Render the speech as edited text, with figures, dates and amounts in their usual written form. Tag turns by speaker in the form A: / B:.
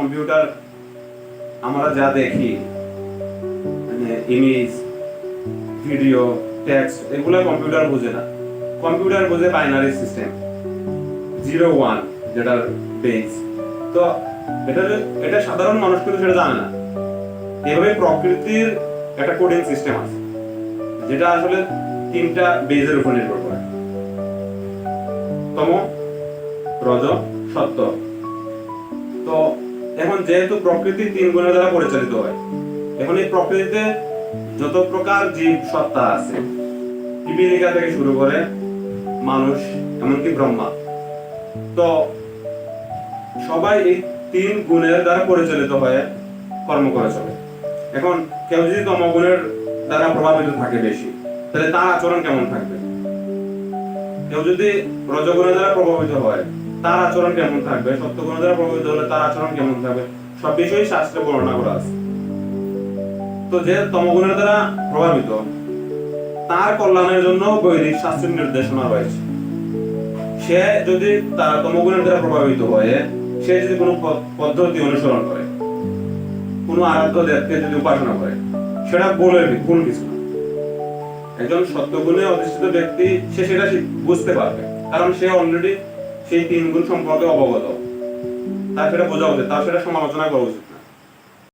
A: Computer আমরা যা দেখি, মানে ইমেজ, ভিডিও, টেক্সট, এগুলো কম্পিউটার বোঝে না। কম্পিউটার বোঝে বাইনারি সিস্টেম, 0-1 যেটার বেস। তো এটা সাধারণ মানুষ কিন্তু সেটা জানে না। এভাবে প্রকৃতির একটা কোডিং সিস্টেম আছে যেটা আসলে 3টা বেজের উপর নির্ভর করে: তম, রজ, সত্য। তো এখন যেহেতু প্রকৃতি 3 গুণের দ্বারা পরিচালিত হয়, এখন এই প্রকৃতিতে যত প্রকার জীব সত্তা আছে, পিপীলিকা থেকে শুরু করে মানুষ, এমনকি ব্রহ্মা, তো সবাই এই 3 গুণের দ্বারা পরিচালিত হয়ে কর্ম করে চলে। এখন কেউ যদি তমগুণের দ্বারা প্রভাবিত থাকে বেশি, তাহলে তার আচরণ কেমন থাকবে? কেউ যদি রজগুণের দ্বারা প্রভাবিত হয়, তার আচরণ কেমন থাকবে? সত্যগুণের দ্বারা প্রভাবিত হলে তার আচরণ কেমন থাকবে? সব বিষয়ই শাস্ত্রে বর্ণনা করা আছে। তো যে তমগুণের দ্বারা প্রভাবিত, তার কল্যাণের জন্য বৈদিক শাস্ত্রের নির্দেশনা রয়েছে। সে যদি তার তমগুণের দ্বারা প্রভাবিত হয়ে সে যদি কোনো পদ্ধতি অনুসরণ করে, কোনো আরাধ্য দেবকে যদি উপাসনা করে, সেটা বলে ভুল কিছু না। একজন সত্যগুণে অধিষ্ঠিত ব্যক্তি সে সেটা বুঝতে পারবে, কারণ সে অলরেডি সেই 3 গুণ সম্পর্কে অবগত। তার সেটা বোঝা উচিত, তার সেটা সমালোচনা করা উচিত।